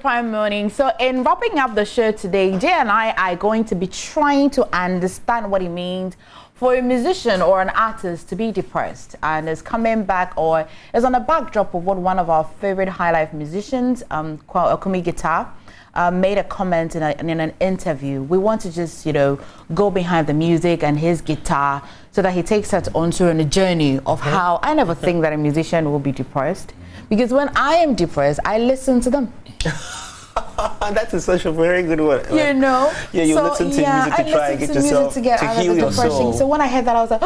Prime Morning. So in wrapping up the show today, Jay and I are going to be trying to understand what it means for a musician or an artist to be depressed, and is coming back or is on the backdrop of what one of our favorite high life musicians, Kumi Guitar, made a comment in an interview. We want to just, go behind the music and his guitar so that he takes us onto a journey of how I never think that a musician will be depressed. Because when I am depressed, I listen to them. That's such a very good one. Yeah, you listen to music to try and get yourself to heal your soul. So when I heard that, I was like,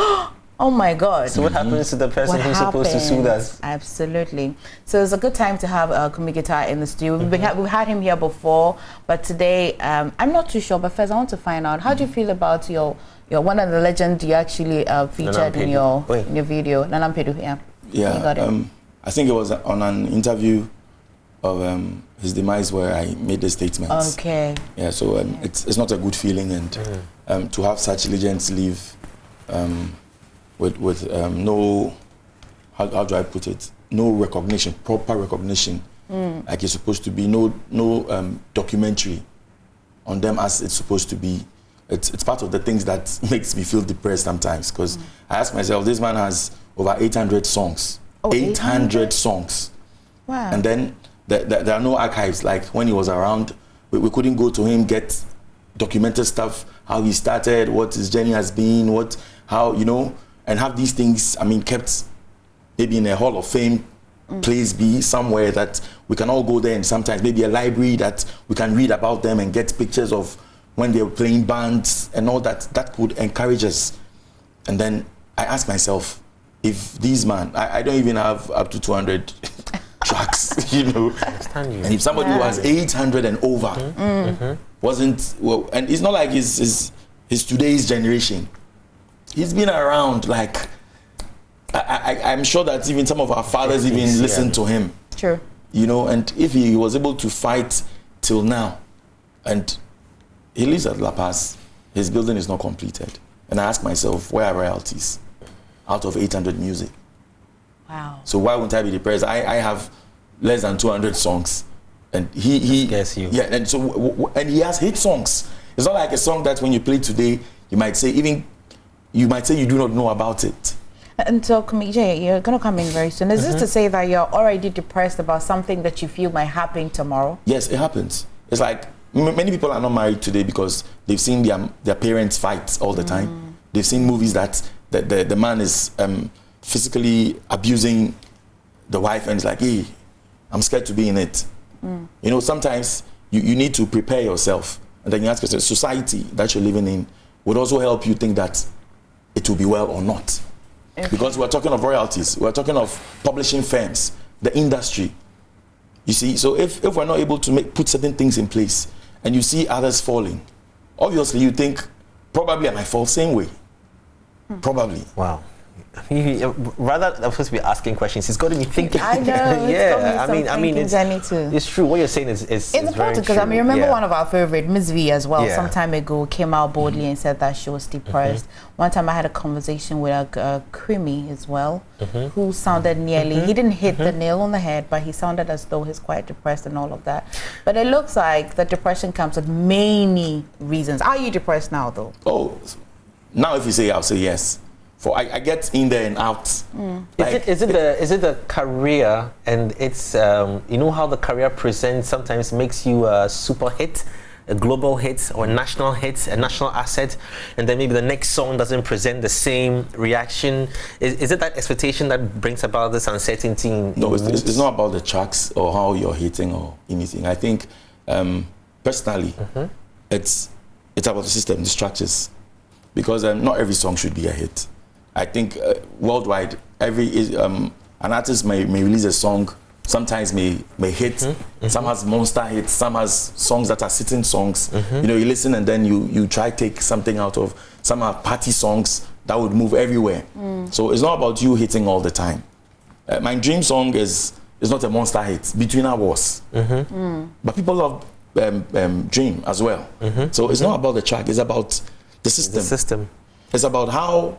oh my God. So what happens to the person who's supposed to soothe us? Absolutely. So it's a good time to have Kumi Guitar in the studio. We've had him here before, but today, I'm not too sure, but first I want to find out, how do you feel about your one of the legends you actually featured in your video, Nanam Pedu, Yeah, I think it was on an interview of his demise where I made the statement. Okay. Yeah, so it's not a good feeling, and to have such legends leave with no, how do I put it, no recognition, proper recognition, like it's supposed to be, no documentary on them as it's supposed to be. It's part of the things that makes me feel depressed sometimes, because I ask myself, this man has over 800 songs. 800 songs. Wow. And then there are no archives. Like when he was around, we couldn't go to him, get documented stuff, how he started, what his journey has been, and have these things, kept maybe in a Hall of Fame place, be somewhere that we can all go there, and sometimes maybe a library that we can read about them and get pictures of when they were playing bands and all that. That would encourage us. And then I ask myself, if these man, I don't even have up to 200 tracks, I understand you. And if somebody who has 800 and over wasn't, well, and it's not like his today's generation. He's been around, like, I'm sure that even some of our fathers even listened to him. True. And if he was able to fight till now, and he lives at La Paz, his building is not completed. And I ask myself, where are royalties out of 800 music? Wow. So why wouldn't I be depressed? I have less than 200 songs, and he Yes, you. Yeah, and so and he has hit songs. It's not like a song that when you play today, you might say you do not know about it. And so, Kumi J, you're going to come in very soon. Is this to say that you're already depressed about something that you feel might happen tomorrow? Yes, it happens. It's like many people are not married today because they've seen their parents fight all the time. They've seen movies that the man is physically abusing the wife, and it's like, hey, I'm scared to be in it. Sometimes you need to prepare yourself, and then you ask yourself, society that you're living in would also help you think that it will be well or not. Okay. Because we're talking of royalties, we're talking of publishing firms, the industry. You see, so if we're not able to put certain things in place, and you see others falling, obviously you think, probably I might fall same way. Probably. Wow. Rather than supposed to be asking questions, he's got to be thinking. I know. Yeah, it's true. What you're saying is it's important, because remember one of our favorite, Miss V as well, some time ago came out boldly and said that she was depressed. One time I had a conversation with a Kumi as well, who sounded nearly, he didn't hit the nail on the head, but he sounded as though he's quite depressed and all of that. But it looks like the depression comes with many reasons. Are you depressed now, though? Oh, now if you say, I'll say yes. For I get in there and out. Like, is it the career, and it's how the career presents sometimes makes you a super hit, a global hit, or a national hit, a national asset, and then maybe the next song doesn't present the same reaction. Is it that expectation that brings about this uncertainty? No, it's not about the tracks or how you're hitting or anything. I think personally, it's about the system, the structures, because not every song should be a hit. I think worldwide, an artist may release a song, sometimes may hit, some has monster hits, some has songs that are sitting songs. You listen and then you try take something out of, some are party songs that would move everywhere. So it's not about you hitting all the time. My dream song is not a monster hit, Between Our Wars. But people love Dream as well. So it's not about the track, it's about the system. It's about how,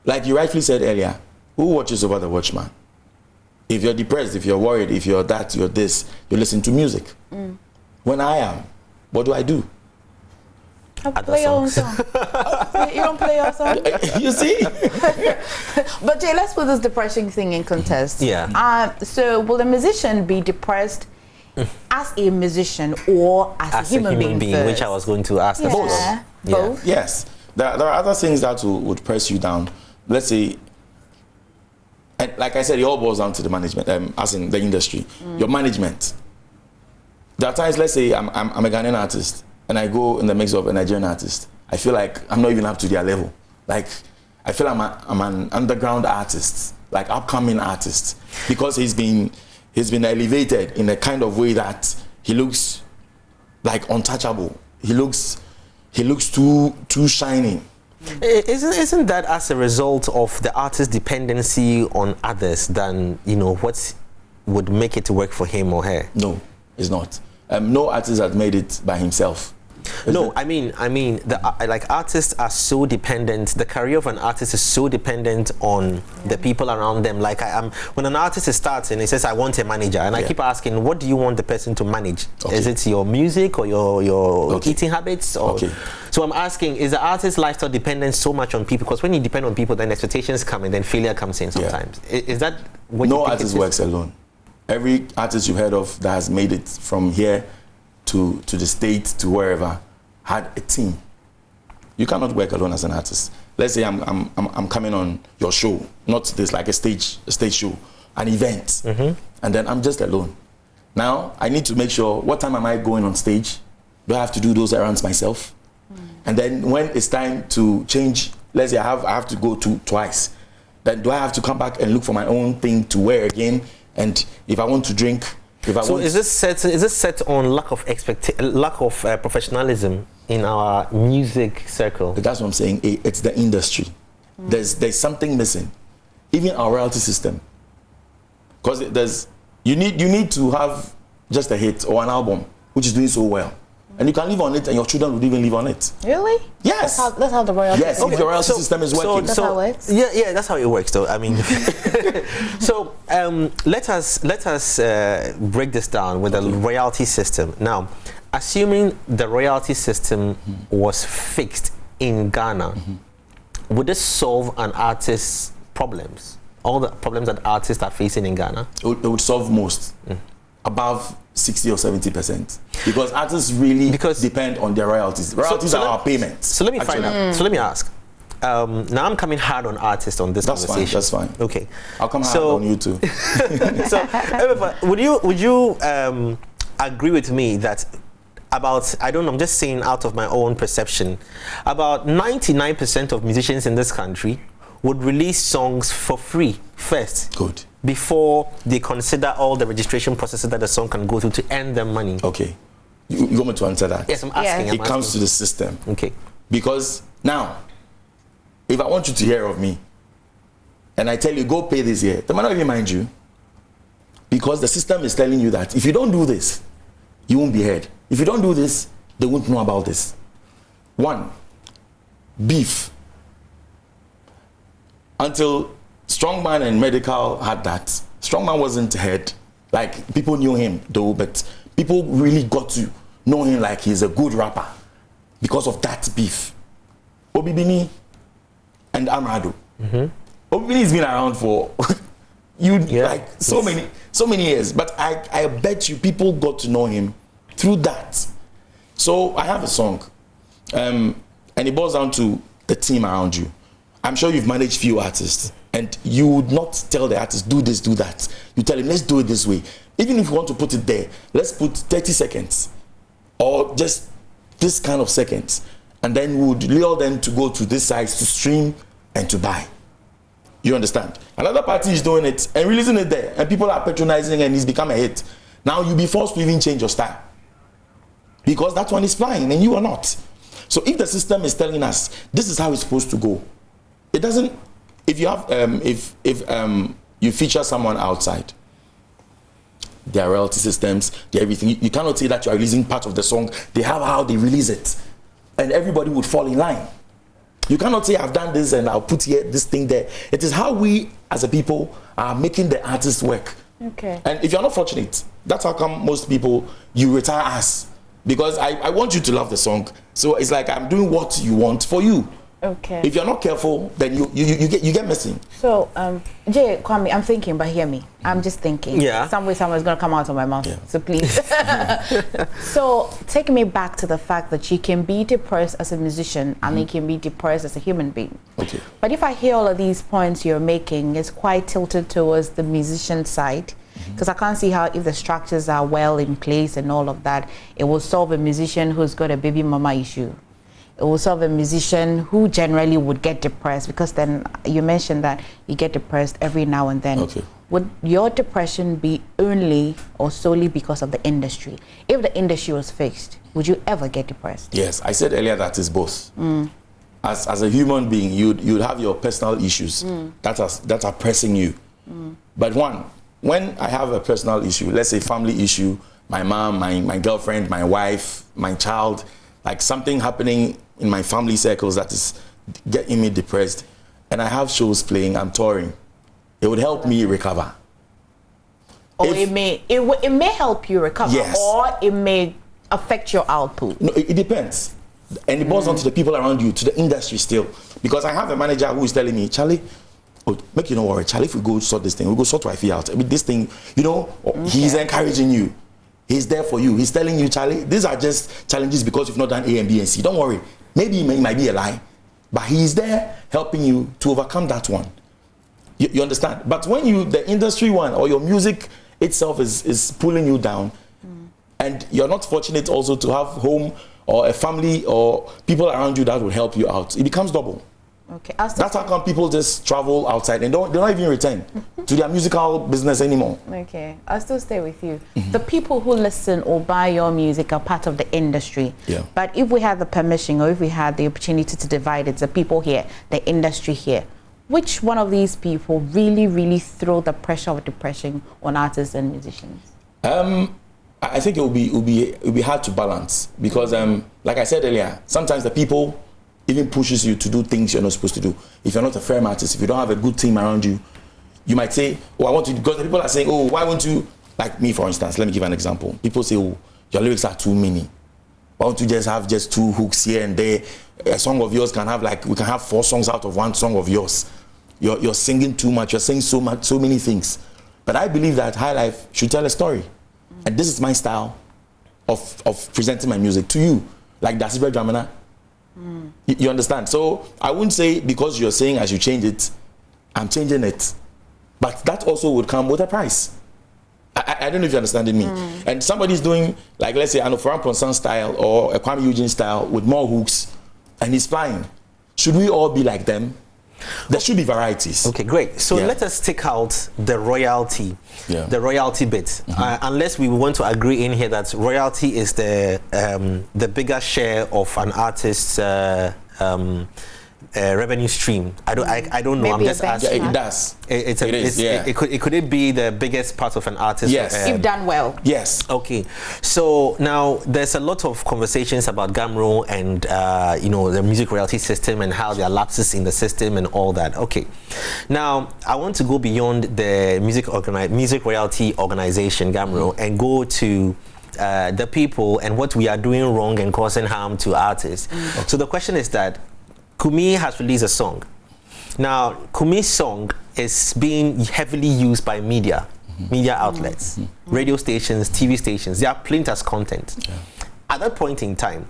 like you rightfully said earlier, who watches over the watchman? If you're depressed, if you're worried, if you're that, you're this, you listen to music. When I am, what do I do? Play your own song. You don't play your song? You see? But Jay, let's put this depression thing in context. Yeah. So will a musician be depressed as a musician or as a human being first? Which I was going to ask. Yeah. Both. Both? Yes. There are other things that would press you down. Let's say, and like I said, it all boils down to the management, as in the industry. Your management. There are times, let's say I'm a Ghanaian artist and I go in the mix of a Nigerian artist. I feel like I'm not even up to their level. Like, I feel I'm an underground artist, like upcoming artist, because he's been elevated in a kind of way that he looks like untouchable. He looks too shining. Isn't that as a result of the artist's dependency on others than, you know, what would make it work for him or her? No, it's not. No artist has made it by himself. No, I mean, like artists are so dependent. The career of an artist is so dependent on the people around them. Like when an artist is starting, he says, "I want a manager," and I keep asking, "What do you want the person to manage? Is it your music or your eating habits?" Or so I'm asking, is the artist's lifestyle dependent so much on people? Because when you depend on people, then expectations come and then failure comes in sometimes. Is that what no artist works alone? Every artist you heard of that has made it from here to the States to wherever had a team. You cannot work alone as an artist. Let's say I'm coming on your show, not this, like a stage show, an event, and then I'm just alone. Now I need to make sure what time am I going on stage? Do I have to do those errands myself? And then when it's time to change, let's say I have to go twice. Then do I have to come back and look for my own thing to wear again? And if I want to drink, is this set on lack of professionalism in our music circle? That's what I'm saying. It's the industry. There's something missing, even our royalty system. Because you need to have just a hit or an album which is doing so well, and you can live on it, and your children would even live on it. Really? Yes. That's how the royalty. Yes. If the royalty system is working, that's how it works. Yeah, that's how it works. Though I mean, so let us break this down with the royalty system. Now, assuming the royalty system was fixed in Ghana, would this solve an artist's problems? All the problems that artists are facing in Ghana? It would solve most. Above 60 or 70%, because artists really depend on their royalties. Royalties are our payments. So let me find out. So let me ask. Now I'm coming hard on artists on this conversation. That's fine. Okay. I'll come hard on you too. So, would you agree with me that about, I don't know, I'm just saying out of my own perception, about 99% of musicians in this country would release songs for free first? Good. Before they consider all the registration processes that the song can go through to earn them money. Okay. You want me to answer that? Yes, I'm asking. It comes to the system. Okay. Because now, if I want you to hear of me, and I tell you, go pay this year, they might not even mind you. Because the system is telling you that if you don't do this, you won't be heard. If you don't do this, they won't know about this. One, beef. Until Strongman and Medical had that, Strongman wasn't heard. Like, people knew him though, but people really got to know him like he's a good rapper because of that beef. Obibini and Amrado. Obibini's been around for like so many years, but I bet you people got to know him through that. So I have a song, and it boils down to the team around you. I'm sure you've managed few artists, and you would not tell the artist, do this, do that. You tell him, let's do it this way. Even if you want to put it there, let's put 30 seconds or just this kind of seconds. And then we would lure them to go to this site to stream and to buy. You understand? Another party is doing it and releasing it there, and people are patronizing, and it's become a hit. Now you'll be forced to even change your style because that one is flying and you are not. So if the system is telling us this is how it's supposed to go, it doesn't. If you have, if you feature someone outside, their royalty systems, their everything, you cannot say that you are releasing part of the song. They have how they release it, and everybody would fall in line. You cannot say I've done this and I'll put here this thing there. It is how we as a people are making the artist work. Okay. And if you're not fortunate, that's how come most people, you retire as because I want you to love the song. So it's like I'm doing what you want for you. Okay. If you're not careful, then you get missing. So, Jay, Kwame, I'm thinking, but hear me. I'm just thinking. Yeah. Some way, someone's gonna come out of my mouth. Yeah. So please. So take me back to the fact that you can be depressed as a musician and you can be depressed as a human being. Okay. But if I hear all of these points you're making, it's quite tilted towards the musician side. Because I can't see how, if the structures are well in place and all of that, it will solve a musician who's got a baby mama issue. It will solve a musician who generally would get depressed, because then you mentioned that you get depressed every now and then. Okay. Would your depression be only or solely because of the industry? If the industry was fixed, would you ever get depressed? Yes, I said earlier that it's both. As a human being, you'd have your personal issues that are pressing you. But when I have a personal issue, let's say family issue, my mom, my girlfriend, my wife, my child, like something happening in my family circles that is getting me depressed, and I have shows playing, I'm touring, it would help me recover. Or it may help you recover, Yes. or it may affect your output. No, it depends. And it boils down to the people around you, to the industry still. Because I have a manager who is telling me, Charlie, make you no worry, Charlie, if we go sort this thing, we'll go sort Wi-Fi out. I mean, this thing, he's encouraging you. He's there for you. He's telling you, Charlie, these are just challenges because you've not done A and B and C. Don't worry. Maybe it might be a lie, but he's there helping you to overcome that one. You understand? But when the industry one or your music itself is pulling you down, and you're not fortunate also to have home or a family or people around you that will help you out, it becomes double. Okay. That's how come people just travel outside and they don't even return to their musical business anymore. Okay, I'll still stay with you. The people who listen or buy your music are part of the industry. Yeah. But if we had the permission, or if we had the opportunity to divide it, the people here, the industry here, which one of these people really, really throw the pressure of depression on artists and musicians? I think it will be hard to balance because, like I said earlier, sometimes the people even pushes you to do things you're not supposed to do. If you're not a firm artist, if you don't have a good team around you, you might say, "Oh, I want to," because the people are saying, "Oh, why won't you?" Like me, for instance. Let me give an example. People say, "Oh, your lyrics are too many. Why don't you just have just 2 hooks here and there? A song of yours can have we can have 4 songs out of 1 song of yours. You're singing too much. You're saying so many things." But I believe that high life should tell a story, and this is my style of presenting my music to you, like Dasibra Dramana. You understand? So I wouldn't say because you're saying I should change it, I'm changing it. But that also would come with a price. I don't know if you're understanding me. And somebody's doing, like, let's say, an Oforan Ponsan style or a Kwame Eugene style with more hooks, and he's flying. Should we all be like them? There should be varieties. Okay, great. So let us take out the royalty, the royalty bit. Unless we want to agree in here that royalty is the bigger share of an artist's revenue stream. I don't know. Maybe I'm just asking. Yeah, it does. Could it be the biggest part of an artist? Yes. If done well. Yes. Okay, so now there's a lot of conversations about Gamro and the music royalty system and how there are lapses in the system and all that. Okay, now I want to go beyond the music royalty organization Gamro and go to the people and what we are doing wrong and causing harm to artists. So the question is that Kumi has released a song. Now, Kumi's song is being heavily used by media outlets, radio stations, TV stations. They are playing it as content. Yeah. At that point in time,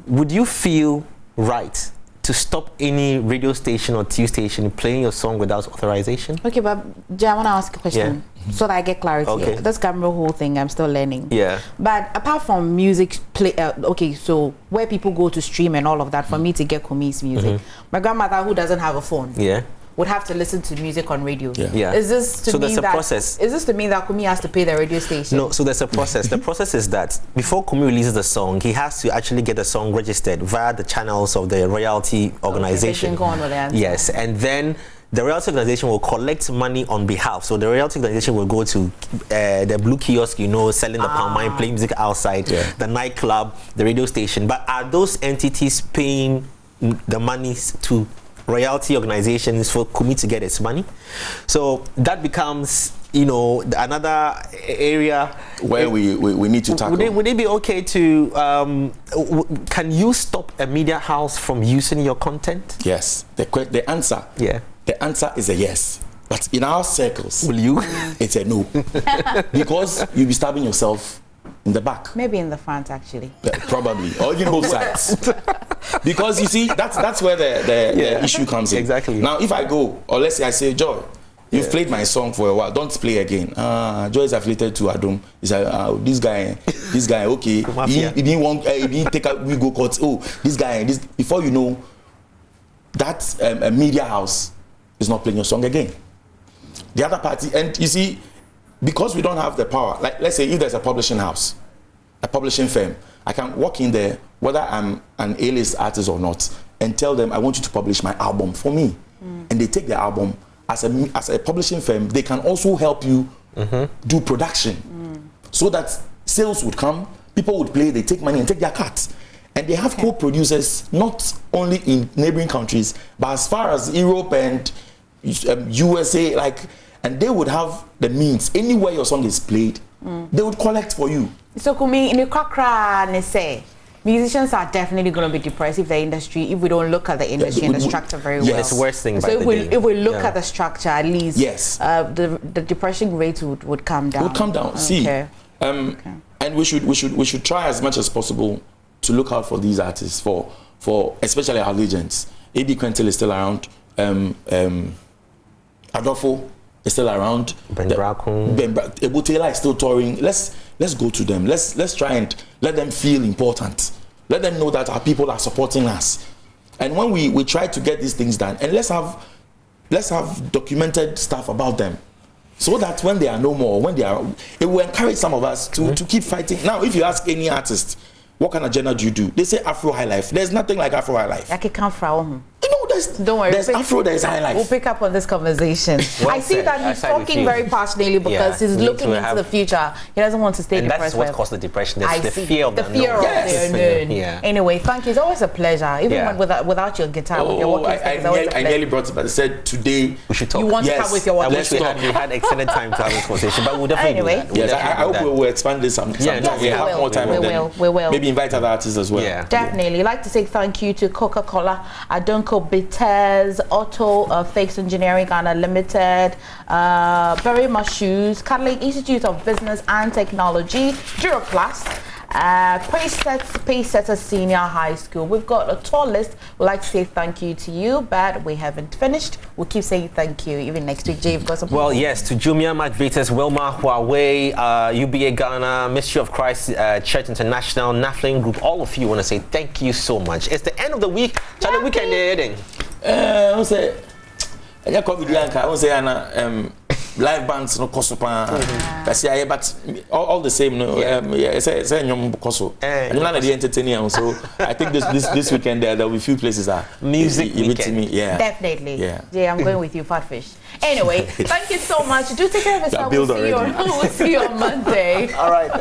would you feel right to stop any radio station or TV station playing your song without authorization? Okay, but Jay, I want to ask a question so that I get clarity. Okay. This Gamro whole thing, I'm still learning. Yeah. But apart from music play, okay, so where people go to stream and all of that, for me to get Kumi's music, my grandmother who doesn't have a phone, would have to listen to music on radio. Yeah. Is this to So mean there's a that? process. Is this to mean that Kumi has to pay the radio station? No, so there's a process. The process is that before Kumi releases the song, he has to actually get the song registered via the channels of the royalty organization. Okay, go on with the answer. Yes, and then the royalty organization will collect money on behalf. So the royalty organization will go to the blue kiosk, selling the palm wine, playing music outside, the nightclub, the radio station. But are those entities paying the money to royalty organizations for Kumi to get its money? So that becomes you know, another area where we need to tackle. Would it be okay to, can you stop a media house from using your content? Yes. The answer. Yeah. The answer is a yes. But in our circles, will you? It's a no. Because you'll be stabbing yourself in the back. Maybe in the front, actually. Probably. Or even both sides. Because you see, that's where the issue comes in. Exactly. Now, if I go, or let's say I say, Joy, you've played my song for a while, don't play again. Joy is affiliated to Adum. He's like, this guy, okay. He didn't want, he didn't take out, we go court. Oh, this guy, before you know, that a media house is not playing your song again. The other party, and you see, because we don't have the power, like let's say if there's a publishing house, a publishing firm, I can walk in there, whether I'm an A-list artist or not, and tell them I want you to publish my album for me. And they take the album. As a publishing firm, they can also help you do production, so that sales would come, people would play, they take money and take their cut. And they have co-producers not only in neighboring countries, but as far as Europe and USA, like, and they would have the means. Anywhere your song is played, they would collect for you. So Kumi, in the Kakra, say, musicians are definitely going to be depressed if if we don't look at the industry and the structure very well. Yes, worst thing. So if we look at the structure, at least, the depression rate would come down. Would come down. Okay. See, and we should try as much as possible to look out for these artists, for especially our legends. A.B. Quintel is still around. Adolfo is still around. Ben Brakun. Ebu Taylor is still touring. Let's go to them. Let's try and let them feel important. Let them know that our people are supporting us. And when we try to get these things done, and let's have documented stuff about them, so that when they are no more, it will encourage some of us to keep fighting. Now, if you ask any artist, what kind of genre do you do? They say Afro High Life. There's nothing like Afro High Life. Don't worry. There's Afro, there's High Life. We'll pick up on this conversation. I see that he's talking very passionately because he's looking into the future. He doesn't want to stay depressed. That's what caused the depression. There's the fear of the unknown. The unknown. Anyway, thank you. It's always a pleasure. Even without your guitar, with your walking stick, it's always a pleasure. I nearly brought it, but I said today we should talk. You want to come with your walking stick. We had extended time to have this conversation, but we'll definitely do that. Yes, I hope we'll expand this sometime. We have more time. We will. Maybe invite other artists as well. Yeah. Definitely. I'd like to say thank you to Coca-Cola, Adonko Bitters, Auto Fakes Engineering Ghana Limited, Very Much Shoes, Catholic Institute of Business and Technology, Duroplast, Paysetter Senior High School. We've got a tall list. We'd like to say thank you to you, but we haven't finished. We'll keep saying thank you even next week. Jay, you've got some. Well, yes, to Jumia Madritas, Wilma Huawei, UBA Ghana, Mystery of Christ Church International, Naflin Group, all of you want to say thank you so much. It's the end of the week. Charlie, weekend ending. I say, I say, live bands no koso pa but all the same no say nyom koso and none of the entertaining so I think this weekend there will be few places music weekend. Definitely. Yeah, I'm going with you, Fatfish. Anyway, thank you so much. Do take care of yourself. We'll see you on Monday. All right.